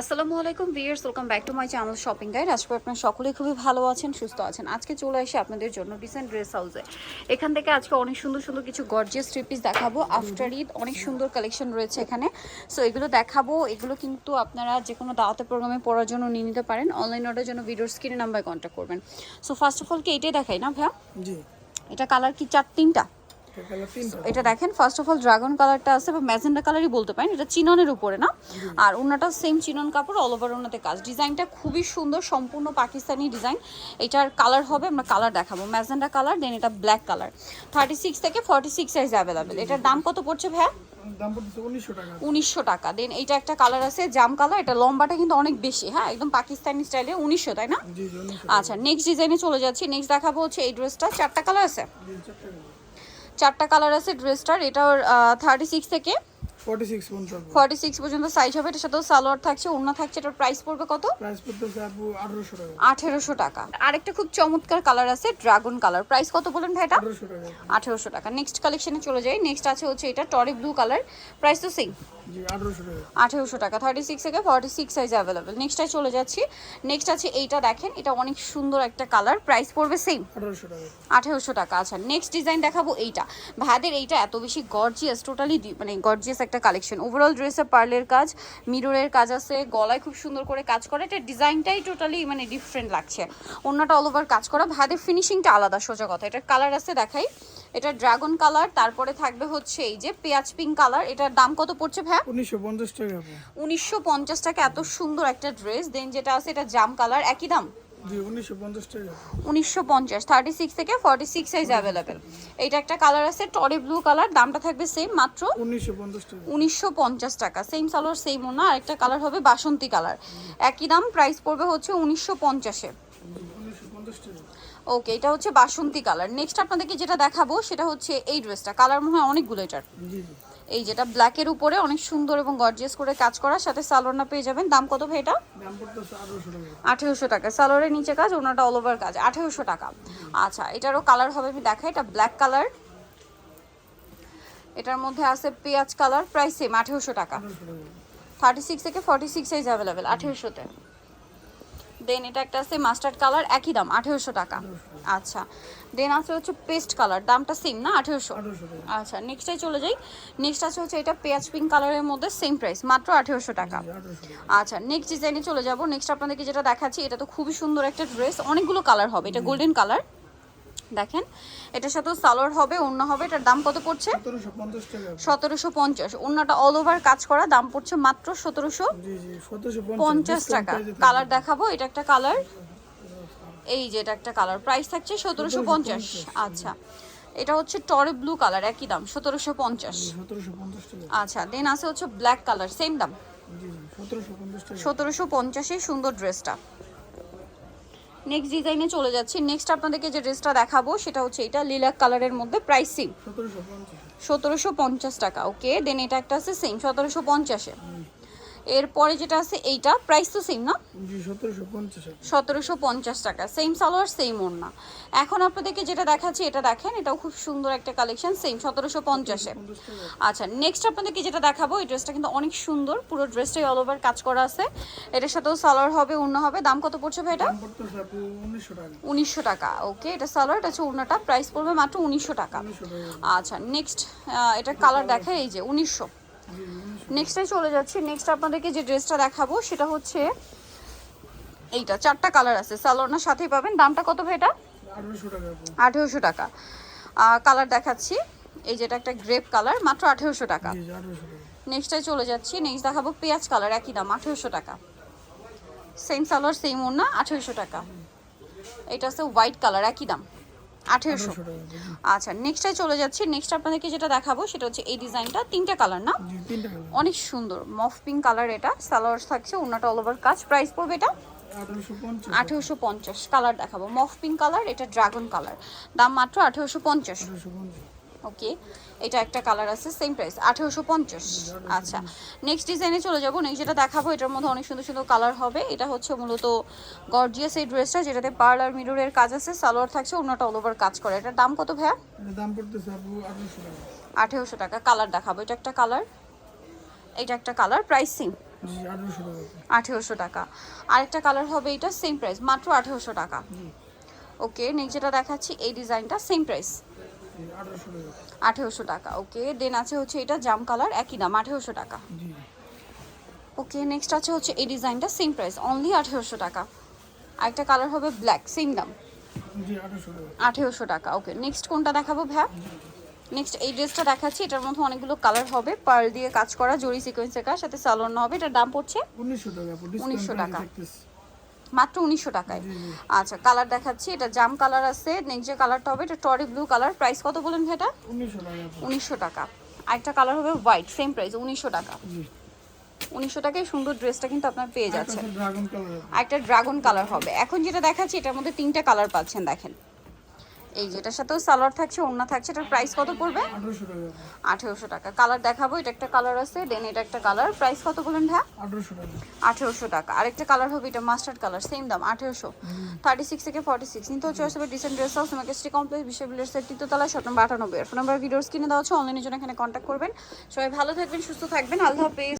আসসালামু আলাইকুম viewers, welcome back to my channel shopping guide. আজকে আপনারা সকলেই খুবই ভালো আছেন, সুস্থ আছেন। আজকে চলে এসে আপনাদের জন্য ডিসেন্ট ড্রেস হাউসে। এখান থেকে আজকে অনেক সুন্দর সুন্দর কিছু গর্জিয়াস থ্রি পিস দেখাবো। আফটার ঈদ অনেক সুন্দর কালেকশন রয়েছে এখানে, সো এগুলো দেখাবো। এগুলো কিন্তু আপনারা যে কোনো দাওয়াতে প্রোগ্রামে পড়ার জন্য নিয়ে নিতে পারেন। অনলাইন অর্ডারের জন্য ভিডিওর স্ক্রিনে নাম্বারে কন্ট্যাক্ট করবেন। সো ফার্স্ট অফ অল কি এটাই দেখাই না ভাইয়া? জি, এটা কালার কি তিনটা? এটা দেখেন, ফার্স্ট অফ অল ড্রাগন কালারটা আছে বা ম্যাজেন্ডা কালারই বলতে পারেন। এটা চিননের উপরে না, আর ওনাটা সেম চিনন কাপড়, অল ওভার ওনাতে কাজ। ডিজাইনটা খুবই সুন্দর, সম্পূর্ণ পাকিস্তানি ডিজাইন। এটার কালার হবে, আমরা কালার দেখাবো, ম্যাজেন্ডা কালার, দেন এটা ব্ল্যাক কালার। 36 থেকে 46 সাইজ অ্যাভেলেবেল। এটার দাম কত পড়ছে ভাইয়া? দাম পড়ছে 1900 টাকা। 1900 টাকা। দেন এইটা একটা কালার আছে জাম কালার, এটা লম্বাটা কিন্তু অনেক বেশি, হ্যাঁ একদম পাকিস্তানি স্টাইলে। 1900, তাই না? জি জি, 1900 আচ্ছা, নেক্সট ডিজাইনে চলে যাচ্ছি। নেক্সট দেখাবো হচ্ছে এই ড্রেসটা। চারটা কালার আছে, জি, চারটা কালার। চারটা কালার আছে ড্রেসটার। এটার 36 থেকে 46 পর্যন্ত। 46 পর্যন্ত সাইজ হবে। এটার সাথেও সালোয়ার থাকছে, ওড়না থাকছে। এটার প্রাইস পড়বে কত? প্রাইস পড়তেছে আপু 1800 টাকা। 1800 টাকা। আরেকটা খুব চমৎকার কালার আছে ড্রাগন কালার, প্রাইস কত বলেন ভাই এটা? 1800 টাকা। 1800 টাকা। নেক্সট কালেকশনে চলে যাই। নেক্সট আছে হচ্ছে এটা টরি ব্লু কালার, প্রাইস তো সেম, জি, 1800 টাকা। 1800 টাকা। 36 থেকে 46 সাইজ অ্যাভেলেবেল। নেক্সটটায় চলে যাচ্ছি। নেক্সট আছে এইটা, দেখেন এটা অনেক সুন্দর একটা কালার, প্রাইস পড়বে সেম, 1800 টাকা। 1800 টাকা। আচ্ছা, নেক্সট ডিজাইন দেখাবো এইটা। ভাইদের এইটা এত বেশি গর্জিয়াস, টোটালি মানে গর্জিয়াস একটা কালেকশন। ওভারঅল ড্রেসে পার্লের কাজ, মিররের কাজ আছে, গলায় খুব সুন্দর করে কাজ করা। এটা ডিজাইনটাই টোটালি মানে ডিফারেন্ট লাগছে। অন্যটা অল ওভার কাজ করা, ভাইদের ফিনিশিংটা আলাদা, সোজা কথা। এটার কালার আছে দেখাই, এটা ড্রাগন কালার, তারপরে থাকবে হচ্ছে এই যে পেঁয়াজ পিঙ্ক কালার। এটার দাম কত পড়ছে ভাই? 1950 টাকা আপু। 1950 টাকা। এত সুন্দর একটা ড্রেস। দেন যেটা আছে এটা জাম কালার, একই দাম, জি, 1950 টাকা। 1950। 36 থেকে 46 সাইজ অ্যাভেলেবেল। এইটা একটা কালার আছে টরি ব্লু কালার, দামটা থাকবে সেম, মাত্র 1950 টাকা। 1950 টাকা। সেম সালোয়ার সেম ওনা। আরেকটা কালার হবে বাসন্তী কালার, একই দাম, প্রাইস পড়বে হচ্ছে 1950-এ। জি, 1950 টাকা। ওকে, এটা হচ্ছে বাসন্তী কালার। নেক্সট আপনাদেরকে যেটা দেখাবো সেটা হচ্ছে এই ড্রেসটা। কালার মনে হয় অনেকগুলো এটার। জি জি, এই যেটা ব্ল্যাকের উপরে অনেক সুন্দর এবং গর্জিয়াস করে কাজ করা, সাথে সালোয়ারটা পেয়ে যাবেন। দাম কত ভাই এটা? দাম পড়তেছে 1800 টাকা। 1800 টাকা। সালোয়ারের নিচে কাজ, ওনাটা অল ওভার কাজ, 1800 টাকা। আচ্ছা, এটারও কালার হবে, আমি দেখাই। এটা ব্ল্যাক কালার, এটার মধ্যে আছে পেঁয়াজ কালার, প্রাইস সেম, 1800 টাকা। 1800 টাকা। 36 থেকে 46 সাইজ অ্যাভেলেবেল, 1800-তে। দেন এটা একটা আছে মাস্টার্ড কালার, একই দাম, 1800 টাকা। আচ্ছা, দেন আছে হচ্ছে পেস্ট কালার, দামটা সেম না, 1800। 1800 টাকা। আচ্ছা, নেক্সটে চলে যাই। নেক্সট আছে হচ্ছে এটা পেঁয়াজ পিঙ্ক কালারের মধ্যে, সেম প্রাইস, মাত্র 1800 টাকা। জি, 1800 টাকা। আচ্ছা, নেক্সট ডিজাইনে চলে যাব। নেক্সট আপনাদেরকে যেটা দেখাচ্ছি, এটা তো খুবই সুন্দর একটা ড্রেস, অনেকগুলো কালার হবে। এটা গোল্ডেন কালার, দেখেন এটার সাথেও সালোয়ার হবে, ওড়না হবে। এটার দাম কত পড়ছে? 1750 টাকা। 1750। ওড়নাটা অল ওভার কাজ করা, দাম পড়ছে মাত্র 1750 জি জি, 1750 টাকা। কালার দেখাবো, এটা একটা কালার, এই যে এটা একটা কালার, প্রাইস থাকছে 1750। আচ্ছা, এটা হচ্ছে টরে ব্লু কালার, একই দাম, 1750। 1750 টাকা। আচ্ছা, দেন আছে হচ্ছে ব্ল্যাক কালার, সেম দাম, জি জি, 1750 টাকা। 1750। সুন্দর ড্রেসটা। নেক্সট ডিজাইনে চলে যাচ্ছি। নেক্সট আপনাদেরকে যে ড্রেসটা দেখাবো সেটা হচ্ছে এটা লিলাক কালারের মধ্যে, প্রাইস সেম, 1750। 1750 টাকা। ওকে, দেন এটা একটা আছে সেম 1750-এ। এরপরে যেটা আছে এইটা, প্রাইস তো সেম না, জি, 1750 টাকা। 1750 টাকা। সেম সালোয়ার সেম ওড়না। এখন আপনাদেরকে যেটা দেখাচ্ছি এটা দেখেন, এটাও খুব সুন্দর একটা কালেকশন, সেম 1750-এ। 50 টাকা। আচ্ছা, নেক্সট আপনাদেরকে যেটা দেখাবো, এই ড্রেসটা কিন্তু অনেক সুন্দর, পুরো ড্রেসটাই অল ওভার কাজ করা আছে। এটার সাথেও সালোয়ার হবে, ওড়না হবে। দাম কত পড়ছে ভাই এটা? দাম পড়তেছে আপু 1900 টাকা। 1900 টাকা। ওকে, এটা সালোয়ার, এটা হচ্ছে ওড়নাটা, প্রাইস পড়বে মাত্র 1900 টাকা। 1900 টাকা। আচ্ছা, নেক্সট এটার কালার দেখায়, এই যে 1900। জি, 1900। নেক্সটে চলে যাচ্ছি। নেক্সট আপনাদেরকে যে ড্রেসটা দেখাবো সেটা হচ্ছে এইটা। চারটা কালার আছে, সালোয়ারের সাথেই পাবেন। দামটা কত ভাই এটা? 1800 টাকা আপু। 1800 টাকা। কালার দেখাচ্ছি, এই যেটা একটা গ্রেপ কালার, মাত্র 1800 টাকা। জি, 1800 টাকা। নেক্সটে চলে যাচ্ছি। নেক্সট দেখাবো পেঁয়াজ কালার, একই দাম, 1800 টাকা। সেম সালোয়ার সেম ওড়না, 1800 টাকা। এটা আছে হোয়াইট কালার, একই দাম, 1800। 1800 টাকা। জি, আচ্ছা, নেক্সটে চলে যাচ্ছি। নেক্সট আপনাদেরকে যেটা দেখাবো সেটা হচ্ছে এই ডিজাইনটা, তিনটা কালার না, জি, তিনটা কালার। অনেক সুন্দর মফ পিঙ্ক কালার। এটা সালোয়ার থাকছে, ওড়নাটা অল ওভার কাজ, প্রাইস পড়বে এটা 1850। 1850। কালার দেখাবো, মফ পিঙ্ক কালার, এটা ড্রাগন কালার, দাম মাত্র 1850। 1850। ওকে, এটা একটা কালার আছে, সেম প্রাইস, 1850। আচ্ছা, নেক্সট ডিজাইনে চলে যাবো। নেক্সট যেটা দেখাবো, এটার মধ্যে অনেক সুন্দর সুন্দর কালার হবে। এটা হচ্ছে মূলত গর্জিয়াস এই ড্রেসটা, যেটাতে পার্ল আর মিররের কাজ আছে, সালোয়ার থাকছে, ওড়নাটা অল ওভার কাজ করে। এটার দাম কত ভাইয়া? এর দাম পড়তেছে আপু 1800 টাকা। 1800 টাকা। কালার দেখাবো, এটা একটা কালার, এটা একটা কালার, প্রাইস সেম, জি 1800 টাকা 1800 টাকা। আরেকটা কালার হবে এটা সেম প্রাইস মাত্র 1800 টাকা। জি ওকে নেক্সট যেটা দেখাচ্ছি এই ডিজাইনটা সেম প্রাইস 1800 টাকা 1800 টাকা। ওকে দেন আছে হচ্ছে এটা জাম কালার একই দাম 1800 টাকা। জি ওকে নেক্সট আছে হচ্ছে এই ডিজাইনটা সেম প্রাইস অনলি 1800 টাকা। আরেকটা কালার হবে ব্ল্যাক সেম দাম জি 1800 টাকা 1800 টাকা। ওকে নেক্সট কোনটা দেখাবো ভাইয়া? নেক্সট এই ড্রেসটা দেখাচ্ছি, এটার মধ্যে অনেকগুলো কালার হবে, পার্ল দিয়ে কাজ করা, জরি সিকোয়েন্সের কাজ, সাথে সালোয়ার হবে। এটার দাম পড়ছে 1900 টাকা আপু 1900 ডিসকাউন্ট টাকা। থাকতেছে মাত্র 1900 টাকায়। জি জি আচ্ছা কালার দেখাচ্ছি, এটা জাম কালার আছে। নেক্সট যে কালারটা হবে এটা টরি ব্লু কালার। প্রাইস কত বলেন ভাই এটা? 1900 টাকা আপু 1900 টাকা। আরেকটা কালার হবে হোয়াইট সেম প্রাইস 1900 টাকা। জি 1900 টাকায় সুন্দর ড্রেসটা কিন্তু আপনার পেয়ে যাচ্ছে। ড্রাগন কালার আরেকটা ড্রাগন কালার হবে। এখন যেটা দেখাচ্ছি এটার মধ্যে 3টা কালার পাচ্ছেন দেখেন। এই যেটার সাথেও সালোয়ার থাকছে, ওড়না থাকছে। এটার প্রাইস কত পড়বে? 1800 টাকা 1800 টাকা। কালার দেখাবো, এটা একটা কালার আছে, দেন এটা একটা কালার। প্রাইস কত বলেন ভাই? 1800 টাকা 1800 টাকা। আরেকটা কালার হবে এটা মাস্টার্ড কালার সেম দাম 1800। 36 থেকে 46 নিতে হচ্ছে আসবে decent dress house market complex বিশ্ববিদ্যালয়ের সেট তৃতীয়তলা shop number 98। Phone number videos কিনে দেওয়া হচ্ছে, অনলাইনের জন্য এখানে কন্ট্যাক্ট করবেন। সবাই ভালো থাকবেন, সুস্থ থাকবেন, আল্লাহ হাফেজ।